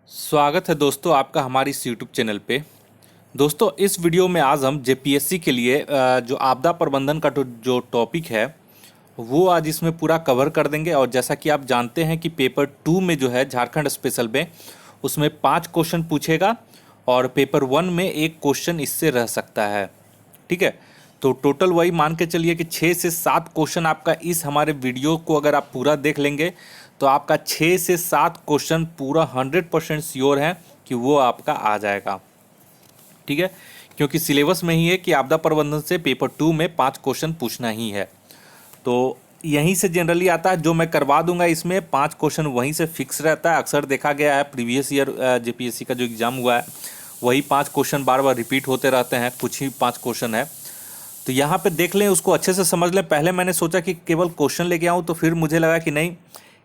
स्वागत है दोस्तों आपका हमारी इस यूट्यूब चैनल पे। दोस्तों इस वीडियो में आज हम जेपीएससी के लिए जो आपदा प्रबंधन का जो टॉपिक है वो आज इसमें पूरा कवर कर देंगे। और जैसा कि आप जानते हैं कि पेपर 2 में जो है झारखंड स्पेशल में उसमें 5 क्वेश्चन पूछेगा और पेपर 1 में एक क्वेश्चन इससे रह सकता है। ठीक है, तो टोटल वही मान के चलिए कि 6 से 7 क्वेश्चन आपका इस हमारे वीडियो को अगर आप पूरा देख लेंगे तो आपका 6 से 7 क्वेश्चन पूरा 100% श्योर है कि वो आपका आ जाएगा। ठीक है, क्योंकि सिलेबस में ही है कि आपदा प्रबंधन से पेपर 2 में 5 क्वेश्चन पूछना ही है। तो यहीं से जनरली आता है, जो मैं करवा दूंगा इसमें 5 क्वेश्चन वहीं से फिक्स रहता है। अक्सर देखा गया है प्रीवियस ईयर जेपीएससी का जो एग्ज़ाम हुआ है वही 5 क्वेश्चन बार बार रिपीट होते रहते हैं, कुछ ही 5 क्वेश्चन है। तो यहाँ पे देख लें, उसको अच्छे से समझ लें। पहले मैंने सोचा कि केवल क्वेश्चन लेके आऊँ, तो फिर मुझे लगा कि नहीं,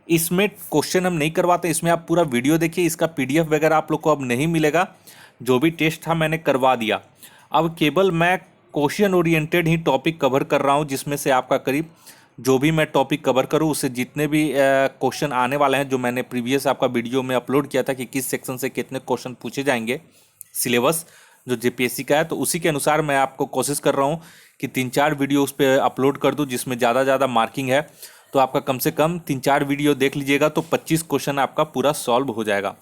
इसमें क्वेश्चन हम नहीं करवाते, इसमें आप पूरा वीडियो देखिए। इसका पीडीएफ वगैरह आप लोग को अब नहीं मिलेगा, जो भी टेस्ट था मैंने करवा दिया। अब केवल मैं क्वेश्चन ओरिएंटेड ही टॉपिक कवर कर रहा हूँ, जिसमें से आपका करीब जो भी मैं टॉपिक कवर करूँ उससे जितने भी क्वेश्चन आने वाले हैं, जो मैंने प्रीवियस आपका वीडियो में अपलोड किया था कि किस सेक्शन से कितने क्वेश्चन पूछे जाएंगे, सिलेबस जो जेपीएससी का है, तो उसी के अनुसार मैं आपको कोशिश कर रहा हूँ कि 3-4 वीडियो उस पर अपलोड कर दूँ जिसमें ज़्यादा मार्किंग है। तो आपका कम से कम 3-4 वीडियो देख लीजिएगा तो 25 क्वेश्चन आपका पूरा सॉल्व हो जाएगा।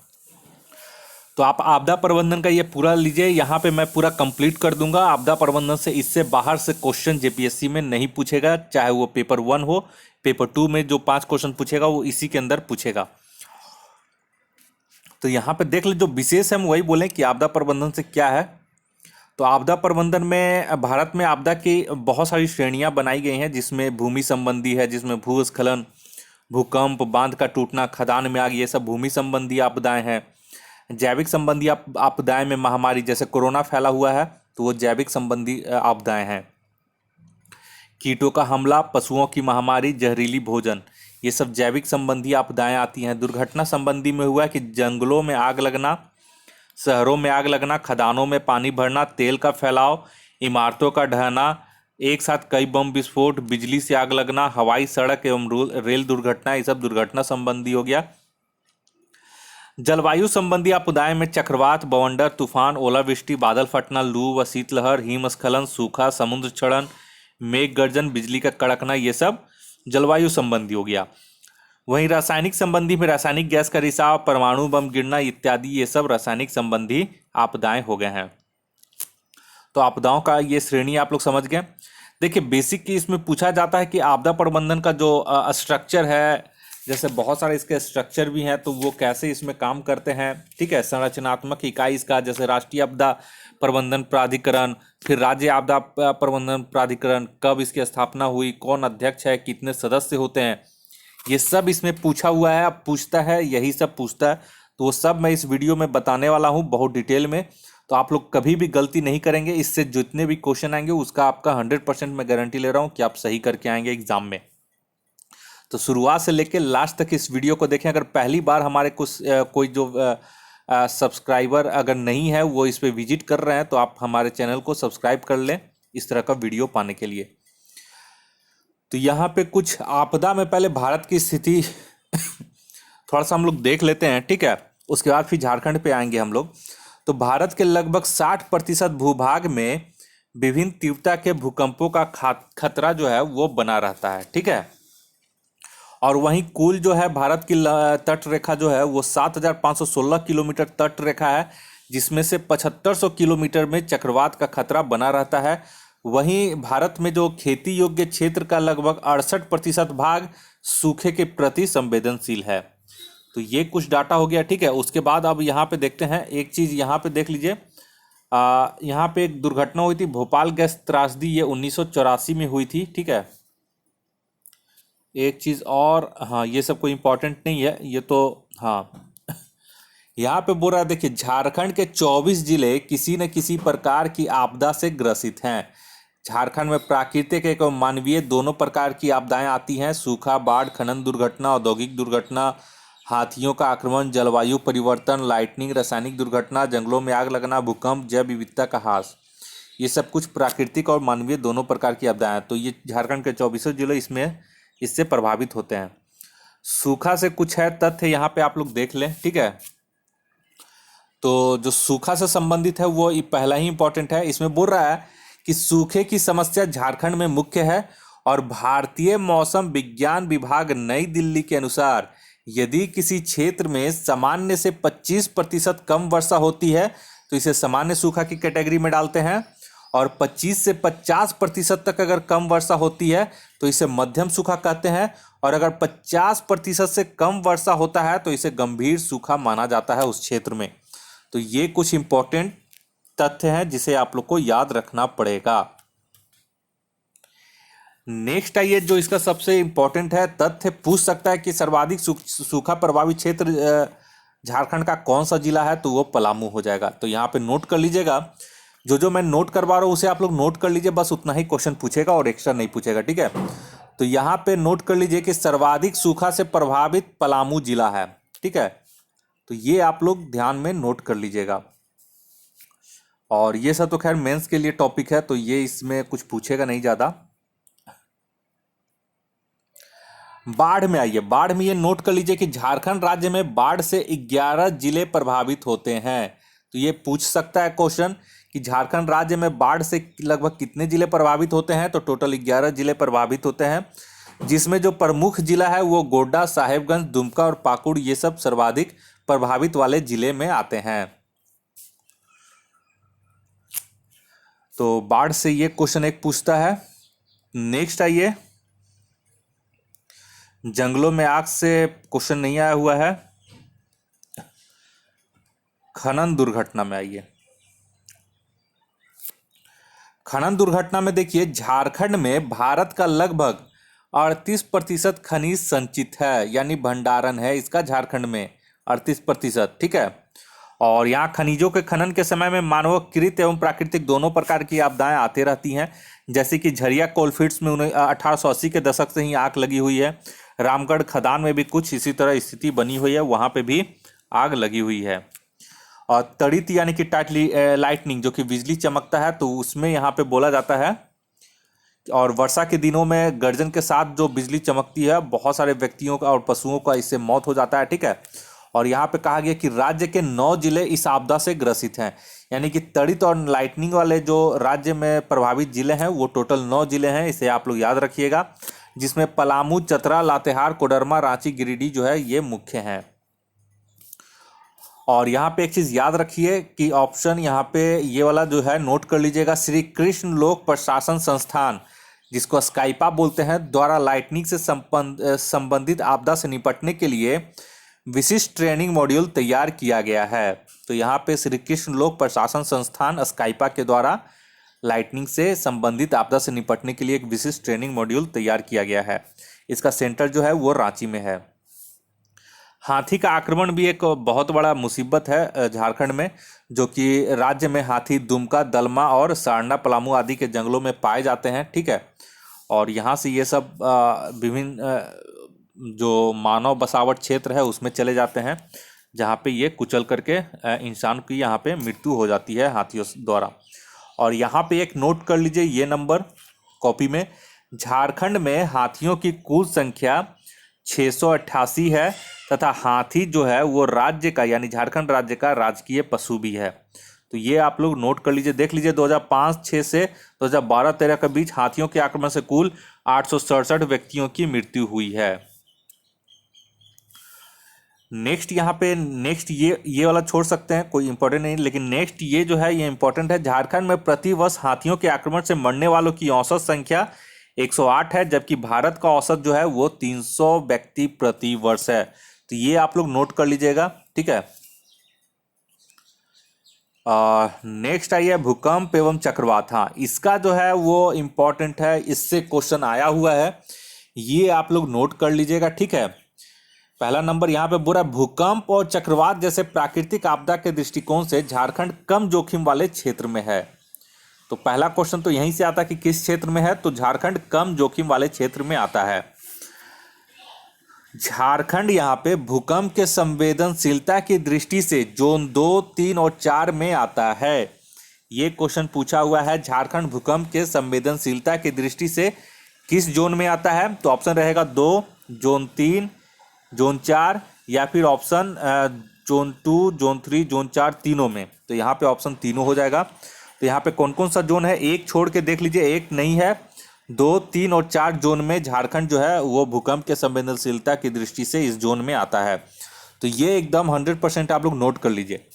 तो आप आपदा प्रबंधन का ये पूरा लीजिए, यहाँ पे मैं पूरा कंप्लीट कर दूंगा। आपदा प्रबंधन से इससे बाहर से क्वेश्चन जेपीएससी में नहीं पूछेगा, चाहे वो पेपर 1 हो, पेपर 2 में जो 5 क्वेश्चन पूछेगा वो इसी के अंदर पूछेगा। तो यहाँ पे देख ले, जो विशेष हम वही बोलें कि आपदा प्रबंधन से क्या है। तो आपदा प्रबंधन में भारत में आपदा की बहुत सारी श्रेणियां बनाई गई हैं, जिसमें भूमि संबंधी है, जिसमें भूस्खलन, भूकंप, बांध का टूटना, खदान में आग, ये सब भूमि संबंधी आपदाएं हैं। जैविक संबंधी आपदाएं में महामारी जैसे कोरोना फैला हुआ है तो वो जैविक संबंधी आपदाएं हैं। कीटों का हमला, पशुओं की महामारी, जहरीली भोजन, ये सब जैविक संबंधी आपदाएं आती हैं। दुर्घटना संबंधी में हुआ कि जंगलों में आग लगना, शहरों में आग लगना, खदानों में पानी भरना, तेल का फैलाव, इमारतों का ढहना, एक साथ कई बम विस्फोट, बिजली से आग लगना, हवाई, सड़क एवं रेल दुर्घटना, ये सब दुर्घटना संबंधी हो गया। जलवायु संबंधी आपदाएं में चक्रवात, बवंडर, तूफान, ओलावृष्टि, बादल फटना, लू व शीतलहर, हिमस्खलन, सूखा, समुद्र क्षरण, मेघ गर्जन, बिजली का कड़कना, ये सब जलवायु संबंधी हो गया। वहीं रासायनिक संबंधी में रासायनिक गैस का रिसाव, परमाणु बम गिरना इत्यादि, ये सब रासायनिक संबंधी आपदाएं हो गए हैं। तो आपदाओं का ये श्रेणी आप लोग समझ गए। देखिए, बेसिक की इसमें पूछा जाता है कि आपदा प्रबंधन का जो स्ट्रक्चर है, जैसे बहुत सारे इसके स्ट्रक्चर भी हैं, तो वो कैसे इसमें काम करते हैं। ठीक है, संरचनात्मक इकाई इसका जैसे राष्ट्रीय आपदा प्रबंधन प्राधिकरण, फिर राज्य आपदा प्रबंधन प्राधिकरण, कब इसकी स्थापना हुई, कौन अध्यक्ष है, कितने सदस्य होते हैं, ये सब इसमें पूछा हुआ है। अब पूछता है, यही सब पूछता है, तो वो सब मैं इस वीडियो में बताने वाला हूँ बहुत डिटेल में। तो आप लोग कभी भी गलती नहीं करेंगे, इससे जितने भी क्वेश्चन आएंगे उसका आपका 100% मैं गारंटी ले रहा हूँ कि आप सही करके आएंगे एग्जाम में। तो शुरुआत से लेकर लास्ट तक इस वीडियो को देखें। अगर पहली बार हमारे कुछ कोई जो सब्सक्राइबर अगर नहीं है वो इस पर विजिट कर रहे हैं, तो आप हमारे चैनल को सब्सक्राइब कर लें इस तरह का वीडियो पाने के लिए। तो यहाँ पे कुछ आपदा में पहले भारत की स्थिति थोड़ा सा हम लोग देख लेते हैं। ठीक है, उसके बाद फिर झारखंड पे आएंगे हम लोग। तो भारत के लगभग 60% भूभाग में विभिन्न तीव्रता के भूकंपों का खतरा जो है वो बना रहता है। ठीक है, और वहीं कुल जो है भारत की तट रेखा जो है वो 7,516 किलोमीटर तट रेखा है, जिसमें से 7,500 किलोमीटर में चक्रवात का खतरा बना रहता है। वहीं भारत में जो खेती योग्य क्षेत्र का लगभग 68% भाग सूखे के प्रति संवेदनशील है। तो ये कुछ डाटा हो गया। ठीक है, उसके बाद अब यहाँ पे देखते हैं एक चीज़, यहाँ पे देख लीजिए। यहाँ पे एक दुर्घटना हुई थी, भोपाल गैस त्रासदी, ये 1984 में हुई थी। ठीक है, एक चीज़ और, हाँ ये सब कोई इम्पोर्टेंट नहीं है ये तो। हाँ, यहाँ पे बोल रहा है, देखिए, झारखंड के 24 जिले किसी न किसी प्रकार की आपदा से ग्रसित हैं। झारखंड में प्राकृतिक एवं मानवीय दोनों प्रकार की आपदाएं आती हैं। सूखा, बाढ़, खनन दुर्घटना, औद्योगिक दुर्घटना, हाथियों का आक्रमण, जलवायु परिवर्तन, लाइटनिंग, रासायनिक दुर्घटना, जंगलों में आग लगना, भूकंप, जैव विविधता का ह्रास, ये सब कुछ प्राकृतिक और मानवीय दोनों प्रकार की आपदाएं हैं। तो ये झारखंड के 24 जिले इसमें इससे प्रभावित होते हैं। सूखा से कुछ है तथ्य यहाँ पे आप लोग देख लें। ठीक है, तो जो सूखा से संबंधित है वो पहला ही इंपॉर्टेंट है। इसमें बोल रहा है कि सूखे की समस्या झारखंड में मुख्य है और भारतीय मौसम विज्ञान विभाग नई दिल्ली के अनुसार यदि किसी क्षेत्र में सामान्य से 25% कम वर्षा होती है तो इसे सामान्य सूखा की कैटेगरी में डालते हैं, और 25 से 50% तक अगर कम वर्षा होती है तो इसे मध्यम सूखा कहते हैं, और अगर 50% से कम वर्षा होता है तो इसे गंभीर सूखा माना जाता है उस क्षेत्र में। तो ये कुछ इंपॉर्टेंट तथ्य हैं जिसे आप लोग को याद रखना पड़ेगा। नेक्स्ट आइए, जो इसका सबसे इंपॉर्टेंट है तथ्य, पूछ सकता है कि सर्वाधिक सूखा प्रभावित क्षेत्र झारखंड का कौन सा जिला है, तो वो पलामू हो जाएगा। तो यहाँ पे नोट कर लीजिएगा, जो मैं नोट करवा रहा हूँ उसे आप लोग नोट कर लीजिए, बस उतना ही क्वेश्चन पूछेगा और एक्स्ट्रा नहीं पूछेगा, ठीक है। तो यहाँ पे नोट कर लीजिए कि सर्वाधिक सूखा से प्रभावित पलामू जिला है, ठीक है। तो ये आप लोग ध्यान में नोट कर लीजिएगा। और ये सब तो खैर मेंस के लिए टॉपिक है, तो ये इसमें कुछ पूछेगा नहीं ज़्यादा। बाढ़ में आइए, बाढ़ में ये नोट कर लीजिए कि झारखंड राज्य में बाढ़ से 11 जिले प्रभावित होते हैं। तो ये पूछ सकता है क्वेश्चन कि झारखंड राज्य में बाढ़ से लगभग कितने जिले प्रभावित होते हैं, तो टोटल 11 जिले प्रभावित होते हैं, जिसमें जो प्रमुख जिला है वो गोड्डा, साहेबगंज, दुमका और पाकुड़, ये सब सर्वाधिक प्रभावित वाले जिले में आते हैं। तो बाढ़ से ये क्वेश्चन एक पूछता है। नेक्स्ट आइए, जंगलों में आग से क्वेश्चन नहीं आया हुआ है। खनन दुर्घटना में आइए। खनन दुर्घटना में देखिए, झारखंड में भारत का लगभग 38% खनिज संचित है, यानी भंडारण है इसका झारखंड में 38%, ठीक है। और यहाँ खनिजों के खनन के समय में मानवकृत एवं प्राकृतिक दोनों प्रकार की आपदाएं आती रहती हैं, जैसे कि झरिया कोलफील्ड्स में 1880 के दशक से ही आग लगी हुई है। रामगढ़ खदान में भी कुछ इसी तरह स्थिति बनी हुई है, वहाँ पे भी आग लगी हुई है। और तड़ित यानी कि लाइटनिंग, जो कि बिजली चमकता है, तो उसमें यहाँ पे बोला जाता है। और वर्षा के दिनों में गर्जन के साथ जो बिजली चमकती है, बहुत सारे व्यक्तियों का और पशुओं का इससे मौत हो जाता है, ठीक है। और यहाँ पे कहा गया कि राज्य के 9 जिले इस आपदा से ग्रसित हैं, यानी कि तड़ित और लाइटनिंग वाले जो राज्य में प्रभावित जिले हैं वो टोटल 9 जिले हैं, इसे आप लोग याद रखिएगा, जिसमें पलामू, चतरा, लातेहार, कोडरमा, रांची, गिरिडीह जो है ये मुख्य हैं। और यहाँ पे एक चीज़ याद रखिए कि ऑप्शन यहाँ पे ये वाला जो है नोट कर लीजिएगा, श्री कृष्ण लोक प्रशासन संस्थान, जिसको स्काइपा बोलते हैं, द्वारा लाइटनिंग से संबंधित आपदा से निपटने के लिए विशिष्ट ट्रेनिंग मॉड्यूल तैयार किया गया है। तो यहाँ पे श्री कृष्ण लोक प्रशासन संस्थान स्काइपा के द्वारा लाइटनिंग से संबंधित आपदा से निपटने के लिए एक विशिष्ट ट्रेनिंग मॉड्यूल तैयार किया गया है। इसका सेंटर जो है वो रांची में है। हाथी का आक्रमण भी एक बहुत बड़ा मुसीबत है झारखंड में, जो कि राज्य में हाथी दुमका, दलमा और सारना, पलामू आदि के जंगलों में पाए जाते हैं, ठीक है। और यहाँ से ये सब विभिन्न जो मानव बसावट क्षेत्र है उसमें चले जाते हैं, जहाँ पे ये कुचल करके इंसान की यहाँ पे मृत्यु हो जाती है हाथियों द्वारा। और यहाँ पे एक नोट कर लीजिए ये नंबर कॉपी में, झारखंड में हाथियों की कुल संख्या 688 है, तथा हाथी जो है वो राज्य का, यानी झारखंड राज्य का राजकीय पशु भी है। तो ये आप लोग नोट कर लीजिए। देख लीजिए 2005-06 से 2012-13 के बीच हाथियों के आक्रमण से कुल 867 व्यक्तियों की मृत्यु हुई है। नेक्स्ट यहाँ पे ये वाला छोड़ सकते हैं, कोई इंपॉर्टेंट नहीं, लेकिन नेक्स्ट ये जो है ये इंपॉर्टेंट है। झारखंड में प्रतिवर्ष हाथियों के आक्रमण से मरने वालों की औसत संख्या 108 है, जबकि भारत का औसत जो है वो 300 व्यक्ति प्रति वर्ष है। तो ये आप लोग नोट कर लीजिएगा, ठीक है। नेक्स्ट आइए भूकंप एवं चक्रवात। हाँ, इसका जो है वो इंपॉर्टेंट है, इससे क्वेश्चन आया हुआ है, ये आप लोग नोट कर लीजिएगा, ठीक है। पहला नंबर यहाँ पे बुरा, भूकंप और चक्रवात जैसे प्राकृतिक आपदा के दृष्टिकोण से झारखंड कम जोखिम वाले क्षेत्र में है। तो पहला क्वेश्चन तो यहीं से आता है कि किस क्षेत्र में है, तो झारखंड कम जोखिम वाले क्षेत्र में आता है। झारखंड यहाँ पे भूकंप के संवेदनशीलता की दृष्टि से जोन 2, 3 और 4 में आता है। ये क्वेश्चन पूछा हुआ है, झारखंड भूकंप के संवेदनशीलता की दृष्टि से किस जोन में आता है, तो ऑप्शन रहेगा 2, जोन 3, जोन 4 या फिर ऑप्शन जोन 2, जोन 3, जोन 4 तीनों में। तो यहाँ पे ऑप्शन तीनों हो जाएगा। तो यहाँ पे कौन कौन सा जोन है, एक छोड़ के देख लीजिए, एक नहीं है, 2, 3 और 4 जोन में झारखंड जो है वो भूकंप के संवेदनशीलता की दृष्टि से इस जोन में आता है। तो ये एकदम 100% आप लोग नोट कर लीजिए।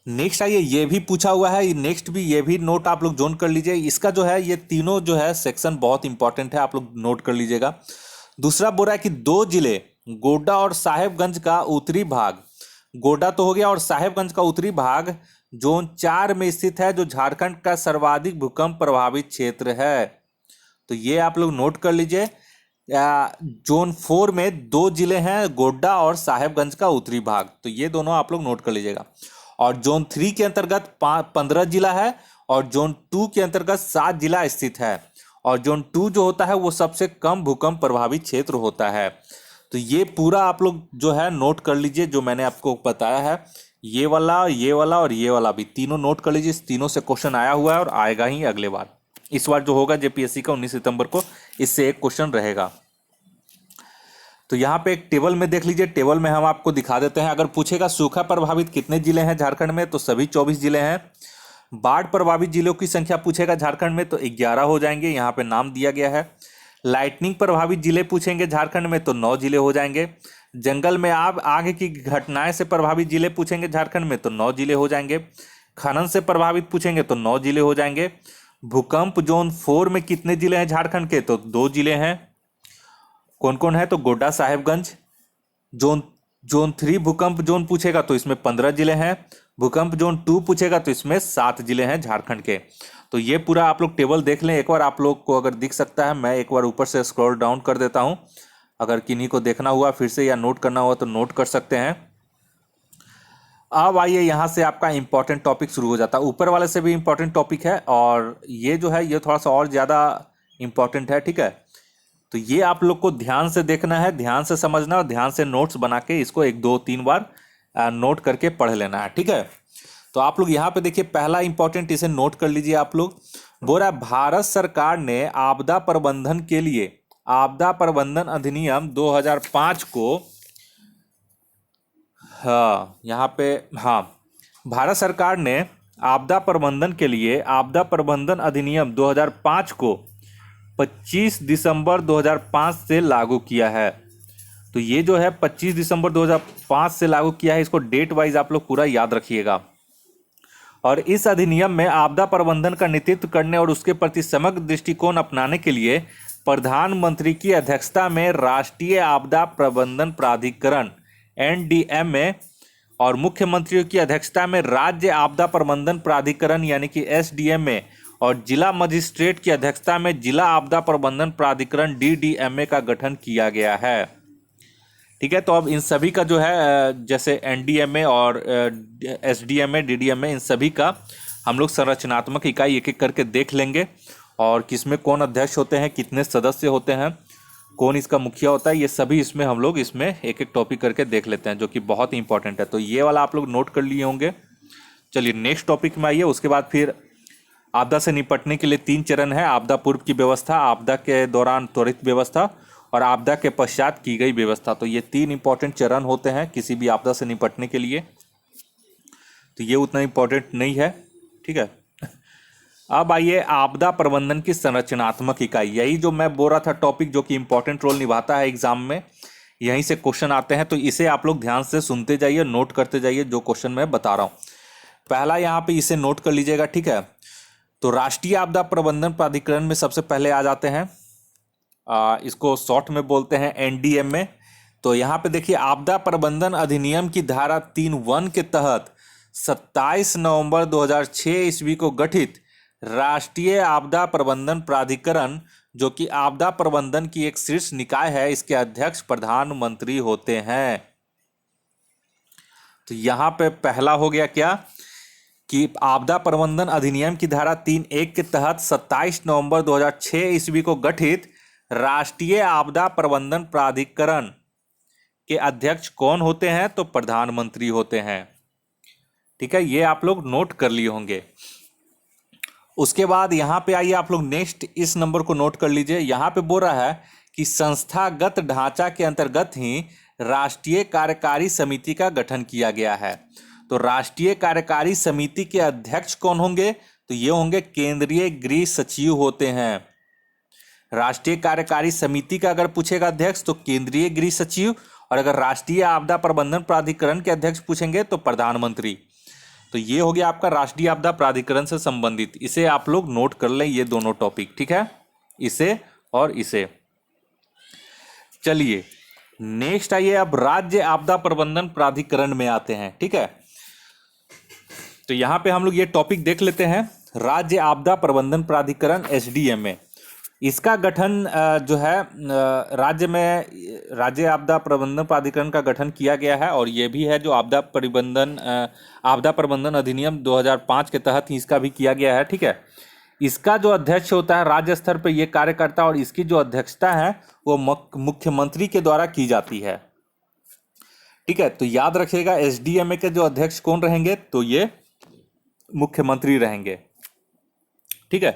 नेक्स्ट आइए, ये भी पूछा हुआ है, नेक्स्ट भी ये भी नोट आप लोग जोन कर लीजिए। इसका जो है ये तीनों जो है सेक्शन बहुत इंपॉर्टेंट है, आप लोग नोट कर लीजिएगा। दूसरा बोल रहा है कि 2 जिले गोड्डा और साहेबगंज का उत्तरी भाग, गोड्डा तो हो गया, और साहेबगंज का उत्तरी भाग जोन 4 में स्थित है, जो झारखंड का सर्वाधिक भूकंप प्रभावित क्षेत्र है। तो ये आप लोग नोट कर लीजिए। जोन 4 में 2 जिले हैं, गोड्डा और साहेबगंज का उत्तरी भाग, तो ये दोनों आप लोग नोट कर लीजिएगा। और जोन 3 के अंतर्गत 15 जिला है, और जोन 2 के अंतर्गत 7 जिला स्थित है। और जोन 2 जो होता है वो सबसे कम भूकंप प्रभावित क्षेत्र होता है। तो ये पूरा आप लोग जो है नोट कर लीजिए, जो मैंने आपको बताया है, ये वाला और ये वाला भी तीनों नोट कर लीजिए। इस तीनों से क्वेश्चन आया हुआ है और आएगा ही अगले बार। इस बार जो होगा जेपीएससी का 19 सितंबर को, इससे एक क्वेश्चन रहेगा। तो यहाँ पे एक टेबल में देख लीजिए, टेबल में हम आपको दिखा देते हैं। अगर पूछेगा सूखा प्रभावित कितने जिले हैं झारखंड में, तो सभी 24 जिले हैं। बाढ़ प्रभावित जिलों की संख्या पूछेगा झारखंड में, तो 11 हो जाएंगे, यहाँ पे नाम दिया गया है। लाइटनिंग प्रभावित जिले पूछेंगे झारखंड में, तो 9 जिले हो जाएंगे। जंगल में आग की घटनाएं से प्रभावित जिले पूछेंगे झारखंड में, तो 9 जिले हो जाएंगे। खनन से प्रभावित पूछेंगे तो 9 जिले हो जाएंगे। भूकंप जोन 4 में कितने जिले हैं झारखंड के, तो 2 जिले हैं। कौन कौन है, तो गोड्डा साहेबगंज। जोन 3 भूकंप जोन पूछेगा तो इसमें 15 जिले हैं। भूकंप जोन 2 पूछेगा तो इसमें 7 जिले हैं झारखंड के। तो ये पूरा आप लोग टेबल देख लें एक बार, आप लोग को अगर दिख सकता है, मैं एक बार ऊपर से स्क्रॉल डाउन कर देता हूं। अगर किन्हीं को देखना हुआ फिर से या नोट करना हुआ तो नोट कर सकते हैं। अब आइए, यहाँ से आपका इंपॉर्टेंट टॉपिक शुरू हो जाता है। ऊपर वाले से भी इंपॉर्टेंट टॉपिक है, और ये जो है ये थोड़ा सा और ज़्यादा इंपॉर्टेंट है, ठीक है। तो ये आप लोग को ध्यान से देखना है, ध्यान से समझना, और ध्यान से नोट्स बना के इसको 1, 2, 3 बार नोट करके पढ़ लेना है, ठीक है। तो आप लोग यहाँ पे देखिए, पहला इंपॉर्टेंट, इसे नोट कर लीजिए आप लोग। बोल रहा है भारत सरकार ने आपदा प्रबंधन के लिए आपदा प्रबंधन अधिनियम 2005 को, हाँ यहाँ पे, हाँ, भारत सरकार ने आपदा प्रबंधन के लिए आपदा प्रबंधन अधिनियम 2005 को 25 दिसंबर 2005 से लागू किया है। तो ये जो है 25 दिसंबर 2005 से लागू किया है, इसको डेट वाइज आप लोग पूरा याद रखिएगा। और इस अधिनियम में आपदा प्रबंधन का नेतृत्व करने और उसके प्रति समग्र दृष्टिकोण अपनाने के लिए प्रधानमंत्री की अध्यक्षता में राष्ट्रीय आपदा प्रबंधन प्राधिकरण NDMA और मुख्यमंत्रियों की अध्यक्षता में राज्य आपदा प्रबंधन प्राधिकरण यानी कि SDMA और जिला मजिस्ट्रेट की अध्यक्षता में जिला आपदा प्रबंधन प्राधिकरण DDMA का गठन किया गया है, ठीक है। तो अब इन सभी का जो है, जैसे NDMA और SDMA DDMA, इन सभी का हम लोग संरचनात्मक इकाई एक एक करके देख लेंगे, और किसमें कौन अध्यक्ष होते हैं, कितने सदस्य होते हैं, कौन इसका मुखिया होता है, ये सभी इसमें हम लोग इसमें एक एक टॉपिक करके देख लेते हैं, जो कि बहुत ही इंपॉर्टेंट है। तो ये वाला आप लोग नोट कर लिए होंगे। चलिए नेक्स्ट टॉपिक में आइए। उसके बाद फिर आपदा से निपटने के लिए 3 चरण है: आपदा पूर्व की व्यवस्था, आपदा के दौरान त्वरित व्यवस्था, और आपदा के पश्चात की गई व्यवस्था। तो ये 3 इंपॉर्टेंट चरण होते हैं किसी भी आपदा से निपटने के लिए। तो ये उतना इंपॉर्टेंट नहीं है, ठीक है। अब आइए, आपदा प्रबंधन की संरचनात्मक इकाई, यही जो मैं बोल रहा था टॉपिक, जो कि इंपॉर्टेंट रोल निभाता है एग्जाम में, यहीं से क्वेश्चन आते हैं। तो इसे आप लोग ध्यान से सुनते जाइए, नोट करते जाइए जो क्वेश्चन मैं बता रहा हूँ। पहला यहाँ पे इसे नोट कर लीजिएगा, ठीक है। तो राष्ट्रीय आपदा प्रबंधन प्राधिकरण में सबसे पहले आ जाते हैं, इसको शॉर्ट में बोलते हैं NDMA। तो यहाँ पे देखिए, आपदा प्रबंधन अधिनियम की धारा 3(1) के तहत 27 नवंबर 2006 ईस्वी को गठित राष्ट्रीय आपदा प्रबंधन प्राधिकरण, जो कि आपदा प्रबंधन की एक शीर्ष निकाय है, इसके अध्यक्ष प्रधानमंत्री होते हैं। तो यहाँ पे पहला हो गया क्या, कि आपदा प्रबंधन अधिनियम की धारा 3(1) के तहत 27 नवंबर 2006 ईस्वी को गठित राष्ट्रीय आपदा प्रबंधन प्राधिकरण के अध्यक्ष कौन होते हैं, तो प्रधानमंत्री होते हैं, ठीक है। ये आप लोग नोट कर लिए होंगे। उसके बाद यहाँ पे आइए, आप लोग नेक्स्ट इस नंबर को नोट कर लीजिए। यहाँ पे बोल रहा है कि संस्थागत ढांचा के अंतर्गत ही राष्ट्रीय कार्यकारी समिति का गठन किया गया है। तो राष्ट्रीय कार्यकारी समिति के अध्यक्ष कौन होंगे? तो ये होंगे केंद्रीय गृह सचिव होते हैं। राष्ट्रीय कार्यकारी समिति का अगर पूछेगा अध्यक्ष तो केंद्रीय गृह सचिव, और अगर राष्ट्रीय आपदा प्रबंधन प्राधिकरण के अध्यक्ष पूछेंगे तो प्रधानमंत्री। तो ये हो गया आपका राष्ट्रीय आपदा प्राधिकरण से संबंधित। इसे आप लोग नोट कर लें, ये दोनों टॉपिक, ठीक है, इसे और इसे। चलिए नेक्स्ट आइए, अब राज्य आपदा प्रबंधन प्राधिकरण में आते हैं, ठीक है। तो यहां पे हम लोग ये टॉपिक देख लेते हैं, राज्य आपदा प्रबंधन प्राधिकरण एसडीएमए। इसका गठन जो है राज्य आपदा प्रबंधन प्राधिकरण का गठन किया गया है, और ये भी है जो आपदा प्रबंधन अधिनियम 2005 के तहत ही इसका भी किया गया है, ठीक है। इसका जो अध्यक्ष होता है राज्य स्तर पर ये कार्य करता है, और इसकी जो अध्यक्षता है वो मुख्यमंत्री के द्वारा की जाती है, ठीक है। तो याद रखिएगा एसडीएमए के जो अध्यक्ष कौन रहेंगे? तो ये मुख्यमंत्री रहेंगे, ठीक है।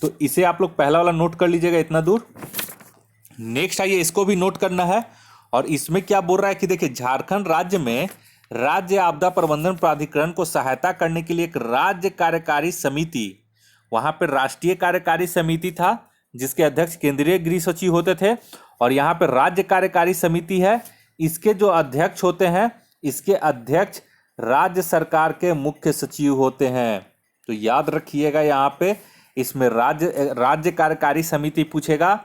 तो इसे आप लोग पहला वाला नोट कर लीजिएगा इतना दूर। नेक्स्ट आइए, इसको भी नोट करना है, और इसमें क्या बोल रहा है कि देखिए झारखंड राज्य में राज्य आपदा प्रबंधन प्राधिकरण को सहायता करने के लिए एक राज्य कार्यकारी समिति, वहां पर राष्ट्रीय कार्यकारी समिति था जिसके अध्यक्ष केंद्रीय गृह सचिव होते थे, और यहाँ पर राज्य कार्यकारी समिति है, इसके जो अध्यक्ष होते हैं, इसके अध्यक्ष राज्य सरकार के मुख्य सचिव होते हैं। तो याद रखिएगा यहाँ पे इसमें राज्य कार्यकारी समिति पूछेगा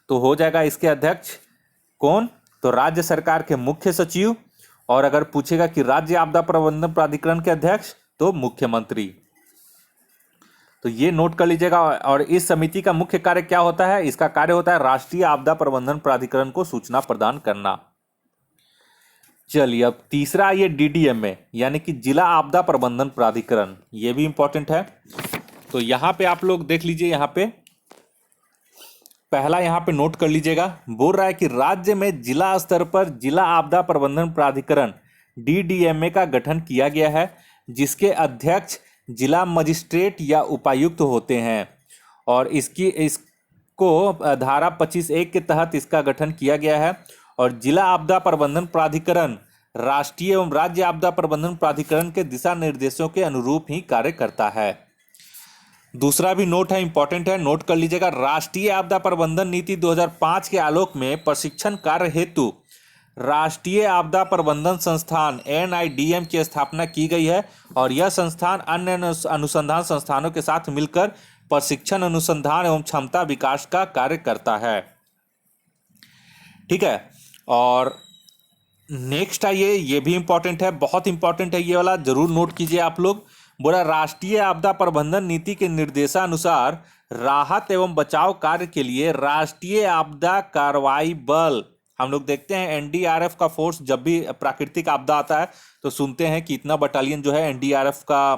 तो हो जाएगा इसके अध्यक्ष कौन? तो राज्य सरकार के मुख्य सचिव, और अगर पूछेगा कि राज्य आपदा प्रबंधन प्राधिकरण के अध्यक्ष तो मुख्यमंत्री। तो ये नोट कर लीजिएगा। और इस समिति का मुख्य कार्य क्या होता है? इसका कार्य होता है राष्ट्रीय आपदा प्रबंधन प्राधिकरण को सूचना प्रदान करना। चलिए अब तीसरा ये डीडीएमए यानी कि जिला आपदा प्रबंधन प्राधिकरण, ये भी इंपॉर्टेंट है। तो यहां पे आप लोग देख लीजिए, यहां पे पहला यहां पे नोट कर लीजिएगा, बोल रहा है कि राज्य में जिला स्तर पर जिला आपदा प्रबंधन प्राधिकरण डीडीएमए का गठन किया गया है, जिसके अध्यक्ष जिला मजिस्ट्रेट या उपायुक्त होते हैं, और इसको धारा 25(1) के तहत इसका गठन किया गया है। और जिला आपदा प्रबंधन प्राधिकरण राष्ट्रीय एवं राज्य आपदा प्रबंधन प्राधिकरण के दिशा निर्देशों के अनुरूप ही कार्य करता है। दूसरा भी नोट है, इंपॉर्टेंट है, नोट कर लीजिएगा। राष्ट्रीय आपदा प्रबंधन नीति 2005 के आलोक में प्रशिक्षण कार्य हेतु राष्ट्रीय आपदा प्रबंधन संस्थान NIDM की स्थापना की गई है, और यह संस्थान अन्य अनुसंधान संस्थानों के साथ मिलकर प्रशिक्षण, अनुसंधान एवं क्षमता विकास का कार्य करता है, ठीक है। और नेक्स्ट आइए, ये भी इंपॉर्टेंट है, बहुत इंपॉर्टेंट है, ये वाला जरूर नोट कीजिए आप लोग। बोला राष्ट्रीय आपदा प्रबंधन नीति के निर्देशानुसार राहत एवं बचाव कार्य के लिए राष्ट्रीय आपदा कार्रवाई बल, हम लोग देखते हैं एनडीआरएफ का फोर्स जब भी प्राकृतिक आपदा आता है तो सुनते हैं कि इतना बटालियन जो है एनडीआरएफ का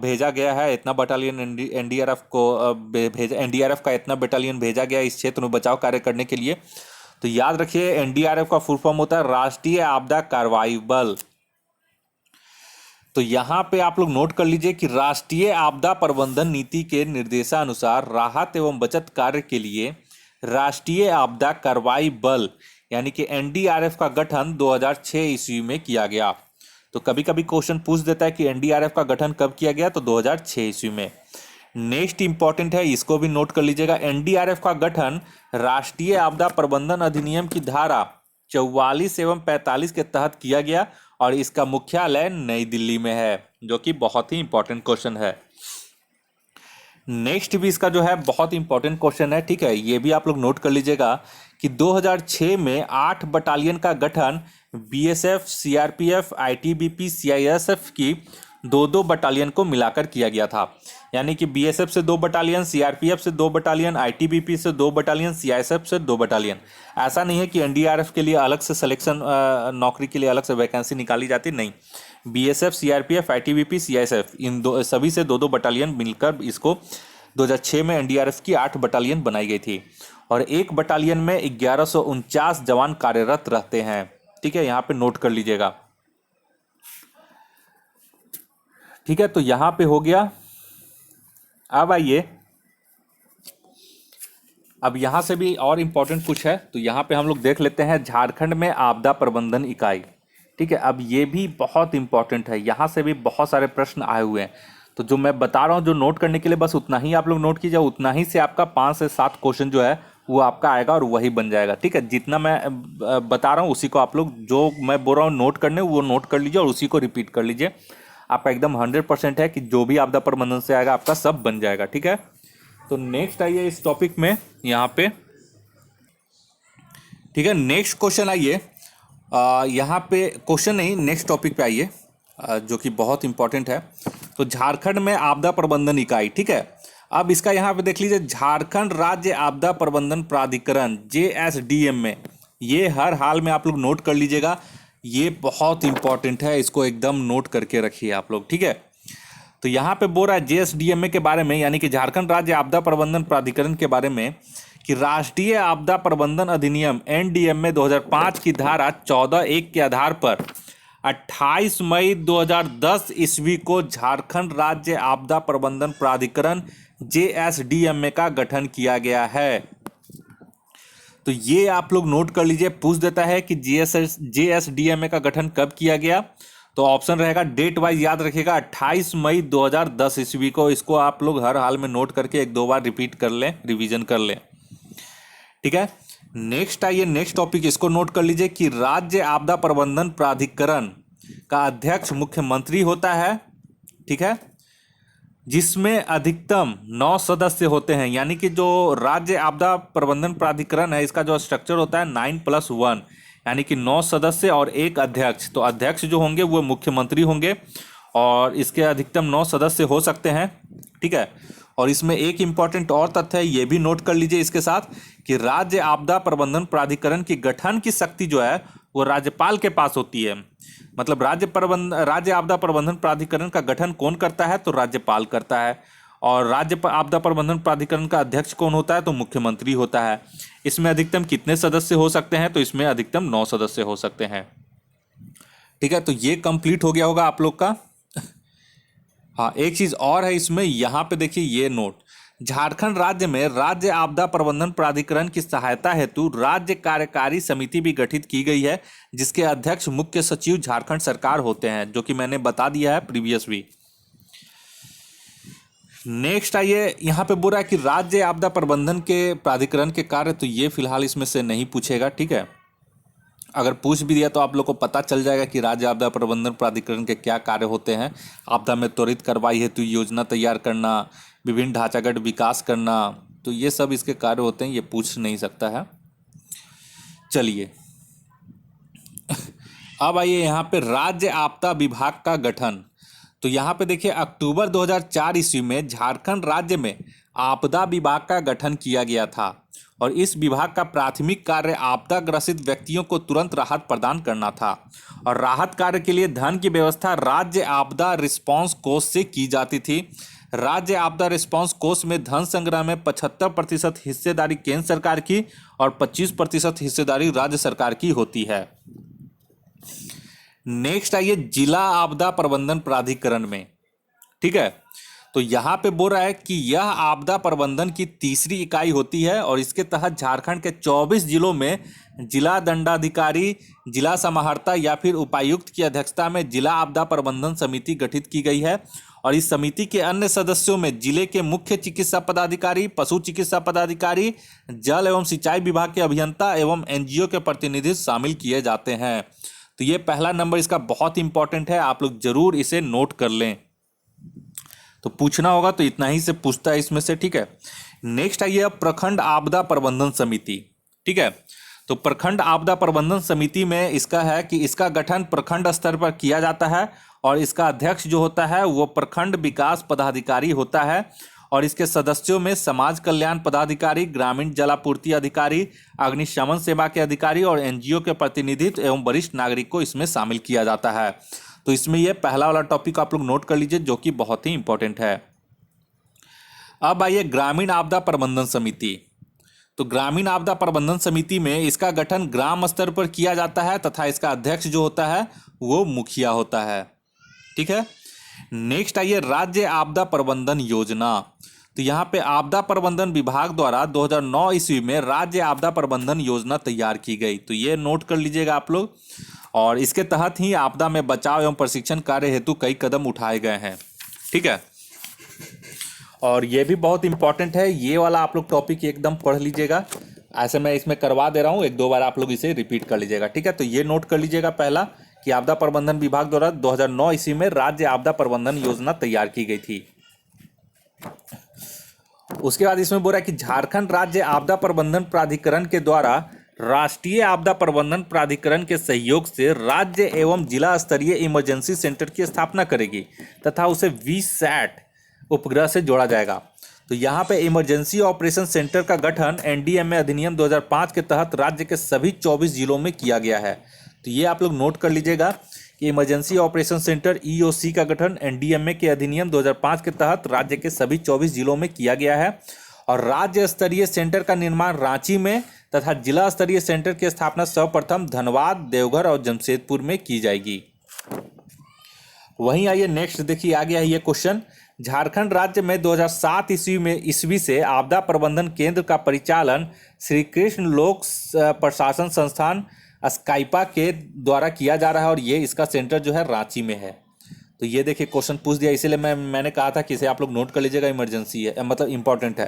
भेजा गया है, इतना बटालियन एनडीआरएफ को भेजा, एनडीआरएफ का इतना बटालियन भेजा गया इस क्षेत्र में बचाव कार्य करने के लिए। तो याद रखिए एनडीआरएफ का फुल फॉर्म होता है राष्ट्रीय आपदा कार्रवाई बल। तो यहां पे आप लोग नोट कर लीजिए कि राष्ट्रीय आपदा प्रबंधन नीति के निर्देशानुसार राहत एवं बचत कार्य के लिए राष्ट्रीय आपदा कार्रवाई बल यानी कि एनडीआरएफ का गठन 2006 ईस्वी में किया गया। तो कभी कभी क्वेश्चन पूछ देता है कि एनडीआरएफ का गठन कब किया गया, तो 2006 ईस्वी में। नेक्स्ट इंपॉर्टेंट है, इसको भी नोट कर लीजिएगा। एनडीआरएफ का गठन राष्ट्रीय आपदा प्रबंधन अधिनियम की धारा 44 एवं 45 के तहत किया गया, और इसका मुख्यालय नई दिल्ली में है, जो कि बहुत ही इंपॉर्टेंट क्वेश्चन है। नेक्स्ट भी इसका जो है बहुत इंपॉर्टेंट क्वेश्चन है, ठीक है, ये भी आप लोग नोट कर लीजिएगा कि 2006 में 8 बटालियन का गठन बीएसएफ, सीआरपीएफ, आईटीबीपी, सीआईएसएफ की 2-2 बटालियन को मिलाकर किया गया था। यानी कि बीएसएफ से 2 बटालियन, सीआरपीएफ से 2 बटालियन, आईटीबीपी से 2 बटालियन, सीआईएसएफ से 2 बटालियन। ऐसा नहीं है कि एनडीआरएफ के लिए अलग से सिलेक्शन, नौकरी के लिए अलग से वैकेंसी निकाली जाती, नहीं। बीएसएफ, सीआरपीएफ, आईटीबीपी, सीआईएसएफ इन सभी से 2-2 बटालियन मिलकर इसको 2006 में एनडीआरएफ की 8 बटालियन बनाई गई थी, और एक बटालियन में 1149 जवान कार्यरत रहते हैं, ठीक है, यहाँ पे नोट कर लीजिएगा, ठीक है। तो यहाँ पे हो गया। अब आइए अब यहाँ से भी और इम्पोर्टेंट कुछ है, तो यहाँ पे हम लोग देख लेते हैं झारखंड में आपदा प्रबंधन इकाई। ठीक है, अब ये भी बहुत इम्पोर्टेंट है, यहाँ से भी बहुत सारे प्रश्न आए हुए हैं। तो जो मैं बता रहा हूँ, जो नोट करने के लिए बस उतना ही आप लोग नोट कीजिए, उतना ही से आपका 5 से 7 क्वेश्चन जो है वो आपका आएगा और वही बन जाएगा। ठीक है, जितना मैं बता रहा हूँ उसी को आप लोग, जो मैं बोल रहा हूँ नोट करने, वो नोट कर लीजिए और उसी को रिपीट कर लीजिए। आपका एकदम 100% है कि जो भी आपदा प्रबंधन से आएगा आपका सब बन जाएगा। ठीक है, तो नेक्स्ट आइए इस टॉपिक में यहाँ पे। ठीक है, नेक्स्ट क्वेश्चन आइए, यहाँ पे क्वेश्चन नहीं, नेक्स्ट टॉपिक पे आइए, जो कि बहुत इंपॉर्टेंट है। तो झारखंड में आपदा प्रबंधन इकाई। ठीक है, अब इसका यहाँ पे देख लीजिए, झारखंड राज्य आपदा प्रबंधन प्राधिकरण JSDM में, ये हर हाल में आप लोग नोट कर लीजिएगा, ये बहुत इंपॉर्टेंट है, इसको एकदम नोट करके रखिए आप लोग। ठीक है, तो यहाँ पे बोल रहा है JSDMA के बारे में, यानी कि झारखंड राज्य आपदा प्रबंधन प्राधिकरण के बारे में, कि राष्ट्रीय आपदा प्रबंधन अधिनियम NDMA 2005 की धारा 14(1) के आधार पर 28 मई 2010 ईस्वी को झारखंड राज्य आपदा प्रबंधन प्राधिकरण JSDMA का गठन किया गया है। तो ये आप लोग नोट कर लीजिए, पूछ देता है कि JSDMA का गठन कब किया गया, तो ऑप्शन रहेगा, डेट वाइज याद रखिएगा 28 मई 2010 ईस्वी को। इसको आप लोग हर हाल में नोट करके 1-2 बार रिपीट कर लें, रिवीजन कर लें। ठीक है, नेक्स्ट आइए, नेक्स्ट टॉपिक इसको नोट कर लीजिए कि राज्य आपदा प्रबंधन प्राधिकरण का अध्यक्ष मुख्यमंत्री होता है। ठीक है, जिसमें अधिकतम 9 सदस्य होते हैं, यानी कि जो राज्य आपदा प्रबंधन प्राधिकरण है इसका जो स्ट्रक्चर होता है 9+1, यानी कि 9 सदस्य और एक अध्यक्ष। तो अध्यक्ष जो होंगे वो मुख्यमंत्री होंगे और इसके अधिकतम 9 सदस्य हो सकते हैं। ठीक है, और इसमें एक इम्पॉर्टेंट और तथ्य है, ये भी नोट कर लीजिए इसके साथ, कि राज्य आपदा प्रबंधन प्राधिकरण की गठन की शक्ति जो है वो राज्यपाल के पास होती है। मतलब राज्य आपदा प्रबंधन प्राधिकरण का गठन कौन करता है, तो राज्यपाल करता है। और राज्य आपदा प्रबंधन प्राधिकरण का अध्यक्ष कौन होता है, तो मुख्यमंत्री होता है। इसमें अधिकतम कितने सदस्य हो सकते हैं, तो इसमें अधिकतम 9 सदस्य हो सकते हैं। ठीक है, तो ये कंप्लीट हो गया होगा आप लोग का। हाँ, एक चीज और है इसमें, यहाँ पे देखिए ये नोट, झारखंड राज्य में राज्य आपदा प्रबंधन प्राधिकरण की सहायता हेतु राज्य कार्यकारी समिति भी गठित की गई है, जिसके अध्यक्ष मुख्य सचिव झारखंड सरकार होते हैं, जो कि मैंने बता दिया है प्रीवियस भी। नेक्स्ट आइए, यहाँ पे बोल रहा है कि राज्य आपदा प्रबंधन के प्राधिकरण के कार्य, तो ये फिलहाल इसमें से नहीं पूछेगा। ठीक है, अगर पूछ भी दिया तो आप लोग को पता चल जाएगा कि राज्य आपदा प्रबंधन प्राधिकरण के क्या कार्य होते हैं। आपदा में त्वरित कार्रवाई हेतु योजना तैयार करना, विभिन्न ढांचागत विकास करना, तो ये सब इसके कार्य होते हैं, ये पूछ नहीं सकता है। चलिए अब आइए यहाँ पे राज्य आपदा विभाग का गठन। तो यहाँ पे देखिए, अक्टूबर 2004 ईस्वी में झारखंड राज्य में आपदा विभाग का गठन किया गया था और इस विभाग का प्राथमिक कार्य आपदा ग्रसित व्यक्तियों को तुरंत राहत प्रदान करना था और राहत कार्य के लिए धन की व्यवस्था राज्य आपदा रिस्पांस कोष से की जाती थी। राज्य आपदा रिस्पांस कोष में धन संग्रह में 75% हिस्सेदारी केंद्र सरकार की और 25% हिस्सेदारी राज्य सरकार की होती है। नेक्स्ट आइए जिला आपदा प्रबंधन प्राधिकरण में। ठीक है, तो यहाँ पे बोल रहा है कि यह आपदा प्रबंधन की तीसरी इकाई होती है और इसके तहत झारखंड के 24 जिलों में जिला दंडाधिकारी, जिला समाहर्ता या फिर उपायुक्त की अध्यक्षता में जिला आपदा प्रबंधन समिति गठित की गई है और इस समिति के अन्य सदस्यों में जिले के मुख्य चिकित्सा पदाधिकारी, पशु चिकित्सा पदाधिकारी, जल एवं सिंचाई विभाग के अभियंता एवं NGO के प्रतिनिधि शामिल किए जाते हैं। तो ये पहला नंबर इसका बहुत इंपॉर्टेंट है, आप लोग जरूर इसे नोट कर लें। तो पूछना होगा तो इतना ही से पूछता है इसमें से। ठीक है, नेक्स्ट आइए अब प्रखंड आपदा प्रबंधन समिति। ठीक है, तो प्रखंड आपदा प्रबंधन समिति में इसका है कि इसका गठन प्रखंड स्तर पर किया जाता है और इसका अध्यक्ष जो होता है वो प्रखंड विकास पदाधिकारी होता है और इसके सदस्यों में समाज कल्याण पदाधिकारी, ग्रामीण जलापूर्ति अधिकारी, अग्निशमन सेवा के अधिकारी और NGO के प्रतिनिधित्व एवं वरिष्ठ नागरिक को इसमें शामिल किया जाता है। तो इसमें यह पहला वाला टॉपिक आप लोग नोट कर लीजिए, जो कि बहुत ही इंपॉर्टेंट है। अब आइए ग्रामीण आपदा प्रबंधन समिति। तो ग्रामीण आपदा प्रबंधन समिति में इसका गठन ग्राम स्तर पर किया जाता है तथा इसका अध्यक्ष जो होता है वो मुखिया होता है। ठीक है, नेक्स्ट आइए राज्य आपदा प्रबंधन योजना। तो यहाँ पे आपदा प्रबंधन विभाग द्वारा 2009 ईस्वी में राज्य आपदा प्रबंधन योजना तैयार की गई। तो ये नोट कर लीजिएगा आप लोग। और इसके तहत ही आपदा में बचाव एवं प्रशिक्षण कार्य हेतु कई कदम उठाए गए हैं। ठीक है, और ये भी बहुत इंपॉर्टेंट है, ये वाला आप लोग टॉपिक एकदम पढ़ लीजिएगा। ऐसे मैं इसमें करवा दे रहा हूँ, एक दो बार आप लोग इसे रिपीट कर लीजिएगा। ठीक है, तो ये नोट कर लीजिएगा पहला कि आपदा प्रबंधन विभाग द्वारा 2009 ईस्वी में राज्य आपदा प्रबंधन योजना तैयार की गई थी। उसके बाद इसमें बोल रहा है कि झारखंड राज्य आपदा प्रबंधन प्राधिकरण के द्वारा राष्ट्रीय आपदा प्रबंधन प्राधिकरण के सहयोग से राज्य एवं जिला स्तरीय इमरजेंसी सेंटर की स्थापना करेगी तथा उसे वीसैट उपग्रह से जोड़ा जाएगा। तो यहाँ पे इमरजेंसी ऑपरेशन सेंटर का गठन एनडीएमए अधिनियम 2005 के तहत राज्य के सभी 24 जिलों में किया गया है। तो ये आप लोग नोट कर लीजिएगा कि इमरजेंसी ऑपरेशन सेंटर ईओसी का गठन एनडीएमए के अधिनियम 2005 के तहत राज्य के सभी 24 जिलों में किया गया है। और राज्य स्तरीय सेंटर का निर्माण रांची में तथा जिला स्तरीय सेंटर की स्थापना सर्वप्रथम धनबाद, देवघर और जमशेदपुर में की जाएगी। वहीं आइए नेक्स्ट देखिए, आ गया है ये क्वेश्चन। झारखंड राज्य में 2007 ईस्वी से आपदा प्रबंधन केंद्र का परिचालन श्री कृष्ण लोक प्रशासन संस्थान स्काइपा के द्वारा किया जा रहा है और ये इसका सेंटर जो है रांची में है। तो ये देखिए क्वेश्चन पूछ दिया, इसीलिए मैंने कहा था कि इसे आप लोग नोट कर लीजिएगा, इमरजेंसी है मतलब इंपॉर्टेंट है।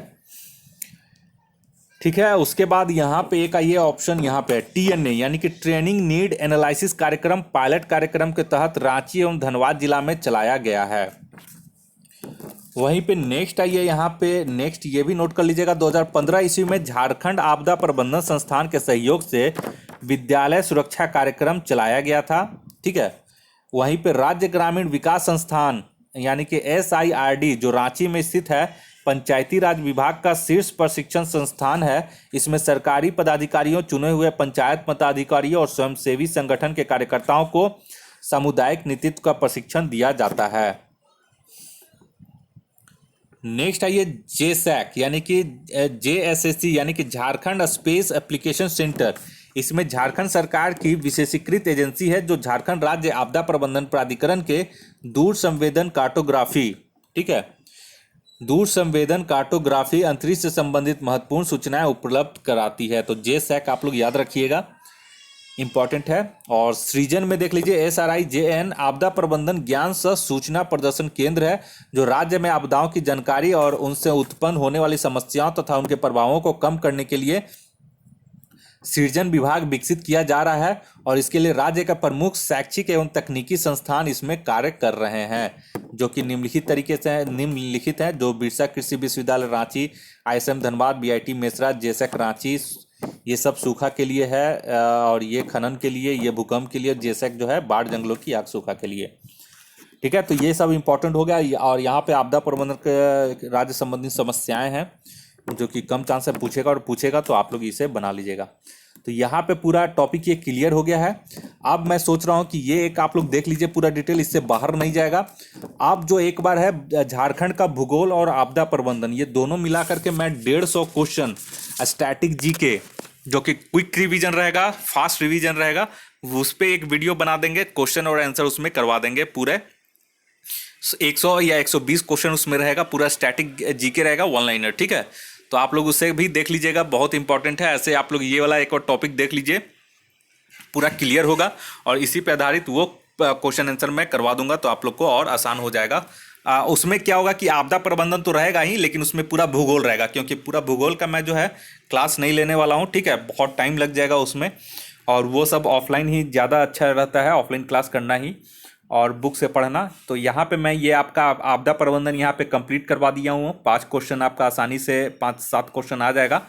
ठीक है, उसके बाद यहाँ पे एक आइए ऑप्शन, यहाँ पे टीएनए यानी कि ट्रेनिंग नीड एनालिसिस कार्यक्रम पायलट कार्यक्रम के तहत रांची एवं धनबाद जिला में चलाया गया है। वहीं पे नेक्स्ट आइए, यहाँ पे नेक्स्ट ये भी नोट कर लीजिएगा, 2015 ईस्वी में झारखंड आपदा प्रबंधन संस्थान के सहयोग से विद्यालय सुरक्षा कार्यक्रम चलाया गया था। ठीक है, वहीं पे राज्य ग्रामीण विकास संस्थान यानी कि SIRD जो रांची में स्थित है, पंचायती राज विभाग का शीर्ष प्रशिक्षण संस्थान है। इसमें सरकारी पदाधिकारियों, चुने हुए पंचायत मताधिकारियों और स्वयंसेवी संगठन के कार्यकर्ताओं को सामुदायिक नेतृत्व का प्रशिक्षण दिया जाता है। नेक्स्ट आइए JSAC यानी कि JSSC यानी कि झारखंड स्पेस एप्लीकेशन सेंटर। इसमें झारखंड सरकार की विशेषीकृत एजेंसी है जो झारखंड राज्य आपदा प्रबंधन प्राधिकरण के दूर संवेदन कार्टोग्राफी, ठीक है, दूर संवेदन कार्टोग्राफी अंतरिक्ष से संबंधित महत्वपूर्ण सूचनाएं उपलब्ध कराती है। तो JSAC आप लोग याद रखिएगा, इंपॉर्टेंट है। और सृजन में देख लीजिए SRIJN आपदा प्रबंधन ज्ञान सह सूचना प्रदर्शन केंद्र है जो राज्य में आपदाओं की जानकारी और उनसे उत्पन्न होने वाली समस्याओं तथा उनके प्रभावों को कम करने के लिए सृजन विभाग विकसित किया जा रहा है और इसके लिए राज्य का प्रमुख शैक्षिक एवं तकनीकी संस्थान इसमें कार्य कर रहे हैं जो कि निम्नलिखित हैं जो बिरसा कृषि विश्वविद्यालय Ranchi, ISM Dhanbad, BIT Mesra, JSAC Ranchi, ये सब सूखा के लिए है और ये खनन के लिए, ये भूकंप के लिए, JSAC जो है बाढ़ जंगलों की आग सूखा के लिए। ठीक है, तो ये सब इंपॉर्टेंट हो गया। और यहाँ पे आपदा प्रबंधन के राज्य संबंधी समस्याएं हैं जो कि कम चांस से पूछेगा और पूछेगा तो आप लोग इसे बना लीजिएगा। तो यहाँ पे पूरा टॉपिक ये क्लियर हो गया है। अब मैं सोच रहा हूँ कि ये एक आप लोग देख लीजिए पूरा डिटेल, इससे बाहर नहीं जाएगा। आप जो एक बार है झारखंड का भूगोल और आपदा प्रबंधन ये दोनों मिला करके मैं 150 क्वेश्चन स्टैटिक जीके जो कि क्विक रिवीजन रहेगा, फास्ट रिवीजन रहेगा, उस पर एक वीडियो बना देंगे, क्वेश्चन और आंसर उसमें करवा देंगे। पूरे 100 या 120 क्वेश्चन उसमें रहेगा, पूरा स्टैटिक जीके रहेगा, वन लाइनर। ठीक है, तो आप लोग उससे भी देख लीजिएगा, बहुत इंपॉर्टेंट है। ऐसे आप लोग ये वाला एक और टॉपिक देख लीजिए, पूरा क्लियर होगा और इसी पे आधारित वो क्वेश्चन आंसर मैं करवा दूंगा तो आप लोग को और आसान हो जाएगा। उसमें क्या होगा कि आपदा प्रबंधन तो रहेगा ही, लेकिन उसमें पूरा भूगोल रहेगा, क्योंकि पूरा भूगोल का मैं जो है क्लास नहीं लेने वाला हूँ। ठीक है, बहुत टाइम लग जाएगा उसमें और वो सब ऑफलाइन ही ज़्यादा अच्छा रहता है, ऑफलाइन क्लास करना ही और बुक से पढ़ना। तो यहाँ पे मैं ये आपका आपदा प्रबंधन यहाँ पे कंप्लीट करवा दिया हूँ। 5 क्वेश्चन आपका आसानी से 5-7 क्वेश्चन आ जाएगा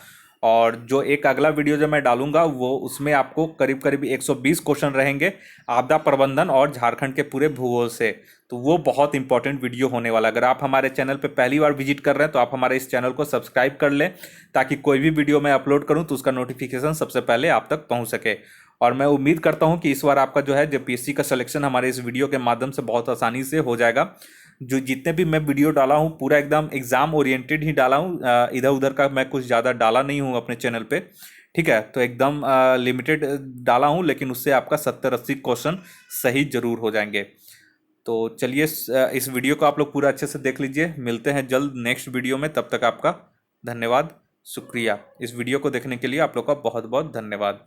और जो एक अगला वीडियो जो मैं डालूंगा वो उसमें आपको करीब करीब 120 क्वेश्चन रहेंगे आपदा प्रबंधन और झारखंड के पूरे भूगोल से। तो वो बहुत इंपॉर्टेंट वीडियो होने वाला। अगर आप हमारे चैनल पे पहली बार विजिट कर रहे हैं तो आप हमारे इस चैनल को सब्सक्राइब कर लें ताकि कोई भी वीडियो मैं अपलोड करूँ तो उसका नोटिफिकेशन सबसे पहले आप तक पहुँच सके। और मैं उम्मीद करता हूं कि इस बार आपका जो है JPSC का सिलेक्शन हमारे इस वीडियो के माध्यम से बहुत आसानी से हो जाएगा। जो जितने भी मैं वीडियो डाला हूं पूरा एकदम एग्जाम ओरिएंटेड ही डाला हूं, इधर उधर का मैं कुछ ज़्यादा डाला नहीं हूं अपने चैनल पे। ठीक है, तो एकदम लिमिटेड डाला हूं, लेकिन उससे आपका 70-80 क्वेश्चन सही जरूर हो जाएंगे। तो तो चलिए इस वीडियो को आप लोग पूरा अच्छे से देख लीजिए। मिलते हैं जल्द नेक्स्ट वीडियो में, तब तक आपका धन्यवाद, शुक्रिया। इस वीडियो को देखने के लिए आप लोग का बहुत बहुत धन्यवाद।